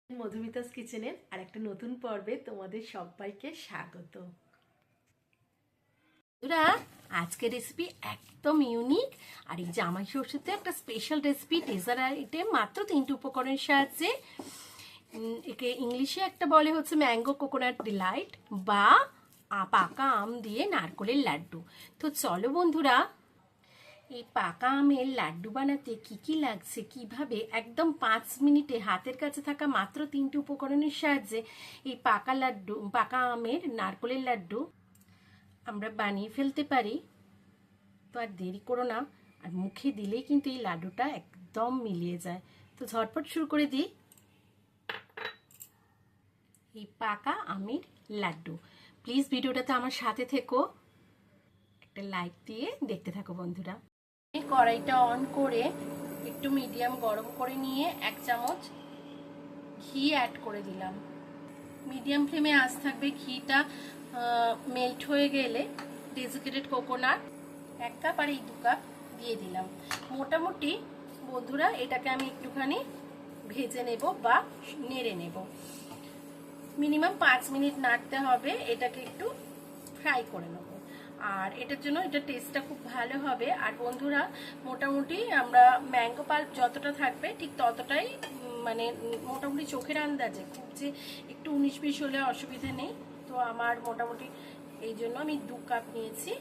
মধুমিতাস কিচেনের আর একটা নতুন পর্বে তোমাদের সবাইকে স্বাগত। বন্ধুরা, আজকের রেসিপি একদম ইউনিক আর এই জামাই ষষ্ঠীতে একটা স্পেশাল রেসিপি, ডেজার্ট আইটেম, মাত্র 3টে উপকরণের সাহায্যে। একে ইংলিশে একটা বলে হচ্ছে ম্যাঙ্গো কোকোনাট ডিলাইট বা পাকা আম দিয়ে নারকলের লাড্ডু। তো চলো বন্ধুরা, এই পাকা আমের লাড্ডু বানাতে কি কি লাগছে, কিভাবে একদম 5 মিনিটে হাতের কাছে থাকা মাত্র 3টে উপকরণের সাহায্যে এই পাকা আমের নারকলের লাড্ডু আমরা বানিয়ে ফেলতে পারি। তো আর দেরি করো না, আর মুখে দিলেই কিন্তু এই লাড্ডুটা একদম মিলিয়ে যায়। তো ঝটপট শুরু করে দিই এই পাকা আমের লাড্ডু। প্লিজ ভিডিওটাতে আমার সাথে থেকো, একটা লাইক দিয়ে দেখতে থাকো বন্ধুরা। কড়াইটা অন করে একটু মিডিয়াম গরম করে নিয়ে 1 চামচ ঘি অ্যাড করে দিলাম। মিডিয়াম ফ্লেমে আঁচ থাকবে। ঘিটা মেল্ট হয়ে গেলে ডেজিকেটেড কোকোনাট 1 কাপ আর এই 2 কাপ দিয়ে দিলাম। মোটামুটি বন্ধুরা এটাকে আমি একটুখানি ভেজে নেব বা নেড়ে নেব। মিনিমাম 5 মিনিট নাড়তে হবে, এটাকে একটু ফ্রাই করে নেব। আর এটার জন্য এটা টেস্টটা খুব ভালো হবে। আর বন্ধুরা, মোটামুটি আমরা ম্যাঙ্গো পাল্প যতটা থাকবে ঠিক ততটাই, মানে মোটামুটি চোখের আন্দাজে, খুব যে একটু 19-20 হলে অসুবিধা নেই। তো আমার মোটামুটি এই জন্য আমি 2 কাপ নিয়েছি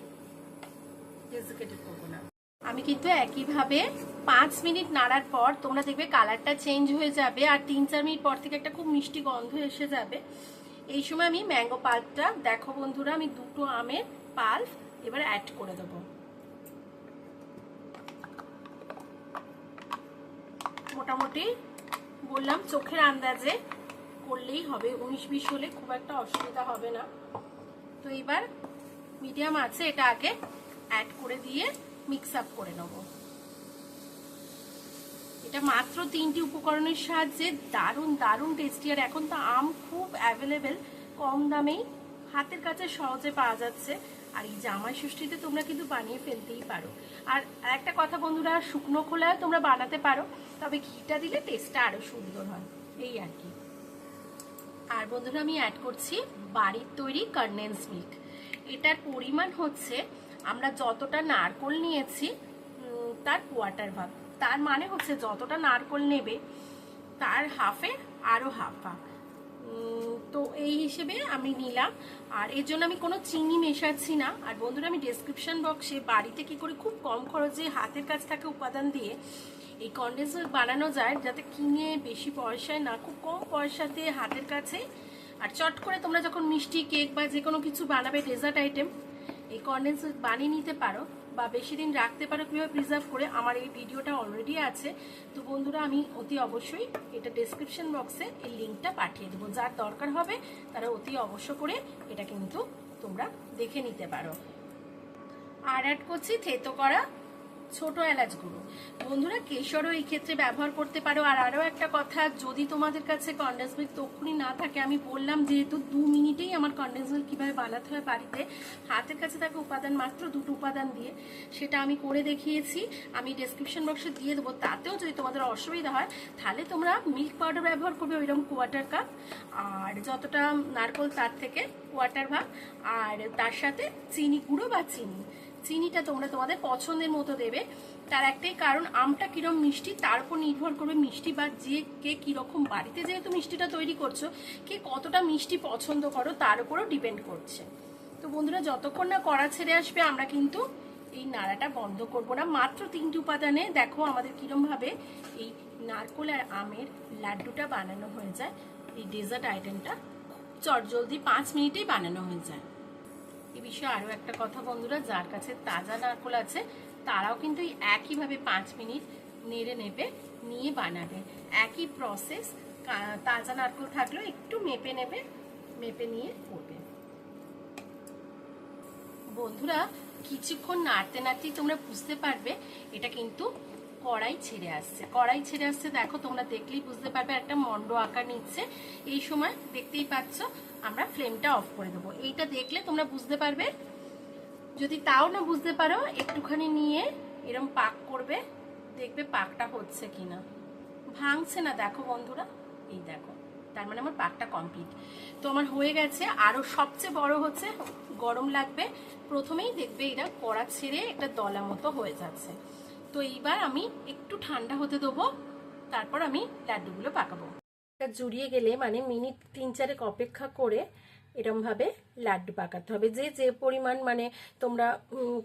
ডেজিকেটেড কোকোনাট। আমি কিন্তু একইভাবে 5 মিনিট নাড়ার পর তোমরা দেখবে কালারটা চেঞ্জ হয়ে যাবে আর 3-4 মিনিট পর থেকে একটা খুব মিষ্টি গন্ধ এসে যাবে। এই সময় আমি ম্যাঙ্গো পাল্পটা, দেখো বন্ধুরা, আমি 2টো আমের পাল্প এবার অ্যাড করে দেব। মোটামুটি বললাম চোখের আন্দাজে করলেই হবে, 19-20 হলে খুব একটা অসুবিধা হবে না। তো এবার মিডিয়াম আছে, এটা আগে অ্যাড করে দিয়ে মিক্স আপ করে নেব। এটা মাত্র 3টে উপকরণের সাহায্যে দারুণ দারুণ টেস্টি। আর এখন তো আম খুব অ্যাভেলেবেল, কম দামেই হাতের কাছে সহজে পাওয়া যাচ্ছে। আর এই জামাই ষষ্ঠীতে তোমরা কিন্তু বানিয়ে ফেলতেই পারো। আর একটা কথা বন্ধুরা, শুকনো খোলায় তোমরা বানাতে পারো, তবে ঘিটা দিলে টেস্টটা আরো সুন্দর হয়, এই আর কি। আর বন্ধুরা, আমি অ্যাড করছি বাড়ির তৈরি কনডেন্স মিল্ক। এটার পরিমাণ হচ্ছে আমরা যতটা নারকোল নিয়েছি তার কোয়ার্টার ভাগ। তার মানে হচ্ছে যতটা নারকোল নেবে তার হাফে আরো হাফ ভাগ। তো এই হিসেবে আমি নিলাম। আর এর জন্য আমি কোনো চিনি মেশাচ্ছি না। আর বন্ধুরা, আমি ডেসক্রিপশন বক্সে বাড়িতে কি করে খুব কম খরচে হাতের কাছে থাকা উপাদান দিয়ে এই কনডেন্স মিল্ক বানানো যায়, যাতে কিনে বেশি পয়সায় না, খুব কম পয়সাতে হাতের কাছে। আর চট করে তোমরা যখন মিষ্টি, কেক বা যে কোনো কিছু বানাবে, ডেজার্ট আইটেম, এই কনডেন্স মিল্ক বানিয়ে নিতে পারো বা বেশি দিন রাখতে পারো কীভাবে প্রিজার্ভ করে। আমার এই ভিডিওটা অলরেডি আছে। তো বন্ধুরা, আমি অতি অবশ্যই এটা ডেসক্রিপশন বক্সে এই লিঙ্কটা পাঠিয়ে দেবো। যার দরকার হবে তারা অতি অবশ্য করে এটা কিন্তু তোমরা দেখে নিতে পারো। আর অ্যাড করছি থেতো করা ছোট এলাচ গুঁড়ো। বন্ধুরা, কেশরও এই ক্ষেত্রে ব্যবহার করতে পারো। আর আরও একটা কথা, যদি তোমাদের কাছে কনডেন্স মিল্ক তখনই না থাকে, আমি বললাম যেহেতু 2 মিনিটেই আমার কনডেন্স মিল্ক কীভাবে বানাতে হয় বাড়িতে হাতের কাছে থাকা উপাদান, মাত্র 2টো উপাদান দিয়ে, সেটা আমি করে দেখিয়েছি। আমি ডেসক্রিপশন বক্সে দিয়ে দেবো। তাতেও যদি তোমাদের অসুবিধা হয় তাহলে তোমরা মিল্ক পাউডার ব্যবহার করবে, ওইরকম কোয়ার্টার কাপ। আর যতটা নারকোল তার থেকে কোয়ার্টার ভাগ। আর তার সাথে চিনি গুঁড়ো বা চিনিটা তোমরা তোমাদের পছন্দের মতো দেবে। তার একটাই কারণ, আমটা কিরকম মিষ্টি তার উপর নির্ভর করবে মিষ্টি, বা যে কে কিরকম বাড়িতে যেহেতু মিষ্টিটা তৈরি করছো, কে কতটা মিষ্টি পছন্দ করো তার উপরও ডিপেন্ড করছে। তো বন্ধুরা, যতক্ষণ না কড়া ছেড়ে আসবে আমরা কিন্তু এই নাড়াটা বন্ধ করব না। মাত্র 3টে উপাদানে দেখো আমাদের কিরমভাবে এই নারকোল আর আমের লাড্ডুটা বানানো হয়ে যায়। এই ডেজার্ট আইটেমটা চটজলদি 5 মিনিটেই বানানো হয়ে যায়। এই বিষয়ে আরও একটা কথা বন্ধুরা, যার কাছে তাজা নারকোল আছে তারাও কিন্তু একইভাবে 5 মিনিট নেড়ে নেবে, নিয়ে বানাবে। একই প্রসেস, তাজা নারকোল থাকলেও একটু মেপে নেবে, মেপে নিয়ে করবে। বন্ধুরা, কিছুক্ষণ নাড়তে নাড়তেই তোমরা বুঝতে পারবে এটা কিন্তু কড়াই ছেড়ে আসছে। কড়াই ছেড়ে আসছে, দেখো তোমরা দেখলেই বুঝতে পারবে একটা মন্ড আকার নিচ্ছে। এই সময় দেখতেই পাচ্ছ আমরা ফ্লেমটা অফ করে দেবো। এইটা দেখলে তোমরা বুঝতে পারবে। যদি তাও না বুঝতে পারো, একটুখানি নিয়ে এরম পাক করবে, দেখবে পাকটা হচ্ছে কিনা, ভাঙছে না। দেখো বন্ধুরা, এই দেখো তার মানে আমার পাকটা কমপ্লিট। তো আমার হয়ে গেছে। আরও সবচেয়ে বড় হচ্ছে গরম লাগবে, প্রথমেই দেখবে এটা কড়া ছেড়ে একটা দলা মতো হয়ে যাচ্ছে। তো এইবার আমি একটু ঠান্ডা হতে দেবো, তারপর আমি লাড্ডুগুলো পাকাবো। এটা জুড়িয়ে গেলে মানে মিনিট 3-4 অপেক্ষা করে এরমভাবে লাড্ডু পাকাতে হবে। যে যে পরিমাণ মানে তোমরা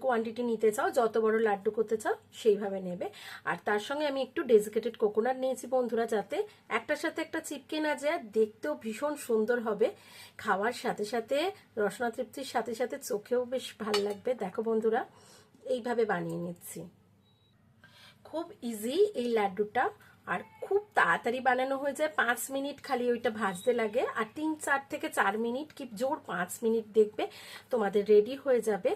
কোয়ান্টিটি নিতে চাও, যত বড় লাড্ডু করতে চাও সেইভাবে নেবে। আর তার সঙ্গে আমি একটু ডেজিকেটেড কোকোনাট নিয়েছি বন্ধুরা, যাতে একটার সাথে একটা চিপকে না যায়, দেখতেও ভীষণ সুন্দর হবে, খাওয়ার সাথে সাথে রসনা তৃপ্তির সাথে সাথে চোখেও বেশ ভালো লাগবে। দেখো বন্ধুরা, এইভাবে বানিয়ে নিচ্ছি। খুব ইজি এই লাড্ডুটা, আর খুব তাড়াতাড়ি বানানো হয়ে যায়। 5 মিনিট খালি ওইটা ভাজতে লাগে, আর 3-4 থেকে 4 মিনিট কি জোর 5 মিনিট দেখবে তোমাদের রেডি হয়ে যাবে।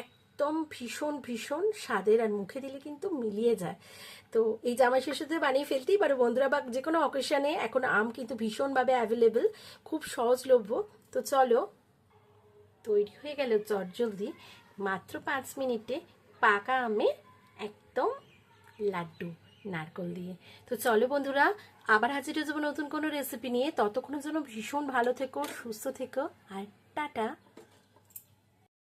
একদম ভীষণ ভীষণ স্বাদের, আর মুখে দিলে কিন্তু মিলিয়ে যায়। তো এই জামাই ষষ্ঠীতে বানিয়ে ফেলতেই পারো বন্ধুরা, বা যে কোনো অকেশনে। এখন আম কিন্তু ভীষণভাবে অ্যাভেলেবেল, খুব সহজলভ্য। তো চলো, তৈরি হয়ে গেল চটজলদি মাত্র 5 মিনিটে পাকা আমে একদম লাড্ডু নারকল দিয়ে। তো চলো বন্ধুরা, আবার হাজির হয়ে যাবো নতুন কোনো রেসিপি নিয়ে। ততক্ষণের জন্য ভীষণ ভালো থেকো, সুস্থ থেকো, আর টাটা।